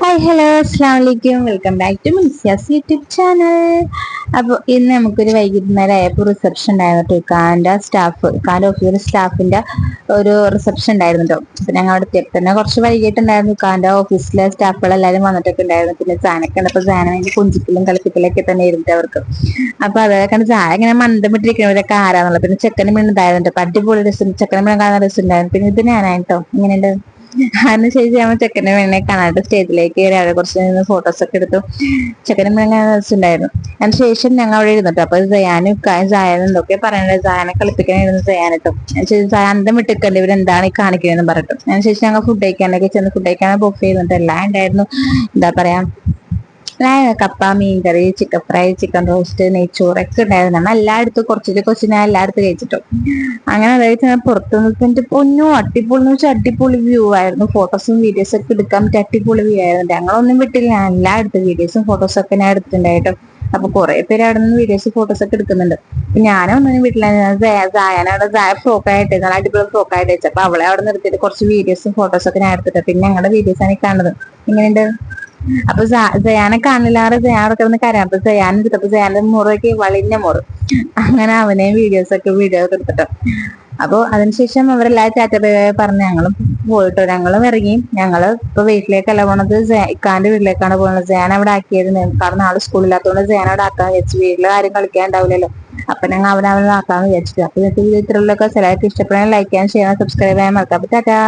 Hi hello അസ്സാം വലൈക്കും welcome back to Minsiya's YouTube channel. അപ്പോൾ ഇന്ന് നമുക്കൊരു വൈകുന്നേരം ആയപ്പോൾ റിസപ്ഷൻ ഉണ്ടായിരുന്നു കേട്ടോ. കാൻ്റെ ഓഫീസിലെ സ്റ്റാഫിൻ്റെ ഒരു റിസപ്ഷൻ ഉണ്ടായിരുന്നു കേട്ടോ. അപ്പം ഞങ്ങൾ അവിടെ എത്തിയപ്പോൾ തന്നെ കുറച്ച് വൈകിട്ടുണ്ടായിരുന്നു. കാൻ്റെ ഓഫീസിലെ സ്റ്റാഫുകളെല്ലാവരും വന്നിട്ടൊക്കെ ഉണ്ടായിരുന്നു. പിന്നെ സാനൊക്കെ ഉണ്ട്. അപ്പോൾ സാന വേണ്ടി കൊഞ്ചിക്കലും കളിപ്പിക്കലൊക്കെ തന്നെ ഇരുന്നിട്ട് അവർക്ക്. അപ്പോൾ അതൊക്കെ കണ്ട് ചായ ഇങ്ങനെ മന്ദം വിട്ടിരിക്കുന്നവരൊക്കെ ആരാന്നുള്ളത്. പിന്നെ ചെക്കനും വീണ്ടുണ്ടായിരുന്നു. അപ്പം അടിപൊളി രസം, ചെക്കനും വീണ്ടും കാണാൻ രസം ഉണ്ടായിരുന്നു. പിന്നെ ഇത് ഞാനായിട്ടോ ഇങ്ങനെയുണ്ട്. അതിനുശേഷം ഞങ്ങൾ ചെക്കനെ വേണേ കാണാണ്ട് സ്റ്റേജിലേക്ക് കയറി അവിടെ കുറച്ച് ഫോട്ടോസൊക്കെ എടുത്തു. ചെക്കനും വേണേ രസമുണ്ടായിരുന്നു. അതിനുശേഷം ഞങ്ങൾ അവിടെ ഇരുന്നിട്ടു. അപ്പൊ ജയാനും ജയാനും എന്തൊക്കെ പറയണത്, ജയാനെ കളിപ്പിക്കാനായിരുന്നു ജയാനിട്ടോ. അന്തം വിട്ടിക്കല്ലേ ഇവരെന്താണ് ഈ കാണിക്കുന്നതെന്ന് പറഞ്ഞിട്ടു. അതിനുശേഷം ഞങ്ങൾ ഫുഡ് കഴിക്കാനൊക്കെ ചെന്ന് ഫുഡ് കഴിക്കാനൊക്കെ ബുക്ക് ചെയ്തിട്ട് എല്ലാം ഉണ്ടായിരുന്നു. എന്താ പറയാ, കപ്പ, മീൻകറി, ചിക്കൻ ഫ്രൈ, ചിക്കൻ റോസ്റ്റ്, നെയ്ച്ചോറൊക്കെ ഉണ്ടായിരുന്നു. നമ്മൾ എല്ലായിടത്തും കുറച്ച് ഞാൻ എല്ലായിടത്തും കഴിച്ചിട്ടോ. അങ്ങനെ അതായത് ഞാൻ പുറത്തു നിന്നിട്ട് പൊന്നു അടിപൊളി എന്ന് വെച്ചാൽ അടിപൊളി വ്യൂ ആയിരുന്നു. ഫോട്ടോസും വീഡിയോസും ഒക്കെ എടുക്കാൻ പറ്റിയ അടിപൊളി വ്യൂ ആയിരുന്നു. ഞങ്ങളൊന്നും വിട്ടില്ല, ഞാൻ എല്ലായിടത്തും വീഡിയോസും ഫോട്ടോസും ഒക്കെ ഞാൻ എടുത്തിട്ടുണ്ടായിട്ടും. അപ്പൊ കുറെ പേര് അവിടെ നിന്ന് വീഡിയോസ് ഫോട്ടോസ് ഒക്കെ എടുക്കുന്നുണ്ട്. അപ്പൊ ഞാനൊന്നും വീട്ടില ജായ ഫ്രോക്കായിട്ട് നല്ല അടിപൊളി ഫ്രോക്കായിട്ട് വെച്ചു. അപ്പൊ അവളെ അവിടെ നിർത്തിയിട്ട് കുറച്ച് വീഡിയോസും ഫോട്ടോസും ഒക്കെ ഞാൻ എടുത്തിട്ട് പിന്നെ ഞങ്ങളുടെ വീഡിയോസ് ആണ് ഈ കാണുന്നത്. ഇങ്ങനെയുണ്ട്. അപ്പൊ ജയാനെ കാണില്ലാറ് ജയാനോട് കിടന്ന് കരയാം. അപ്പൊ ജയാൻ എടുത്തപ്പോ ജയാന്റെ മുറയ്ക്ക് വളിഞ്ഞ മുറ്. അങ്ങനെ അവനെയും വീഡിയോ ഒക്കെ എടുത്തിട്ടോ. അപ്പൊ അതിനുശേഷം അവരെല്ലാവരും ടാറ്റ ബൈ ബൈ പറഞ്ഞ് ഞങ്ങളും പോയിട്ടോ. ഞങ്ങളും ഇറങ്ങി. ഞങ്ങള് ഇപ്പൊ വീട്ടിലേക്കല്ല പോണത്, ഇക്കാന്റെ വീട്ടിലേക്കാണ് പോകുന്നത്. ജയാൻ അവിടെ ആക്കിയായിരുന്നു. കാരണം നാളെ സ്കൂളില്ലാത്തതുകൊണ്ട് ജയാൻ അവിടെ ആക്കാന്ന് വിചാരിച്ചു. വീട്ടില് ആരും കളിക്കാൻ ഉണ്ടാവില്ലല്ലോ. അപ്പൊ ഞങ്ങൾ അവിടെ ആക്കാന്ന് വിചാരിച്ചു. അപ്പൊ ഇത്തരത്തിലൊക്കെ ചിലർക്ക് ഇഷ്ടപ്പെടാൻ ലൈക്ക് ചെയ്യാൻ, ഷെയർ, സബ്സ്ക്രൈബ് ചെയ്യാൻ മറക്കാം. അപ്പൊ ടാറ്റാ.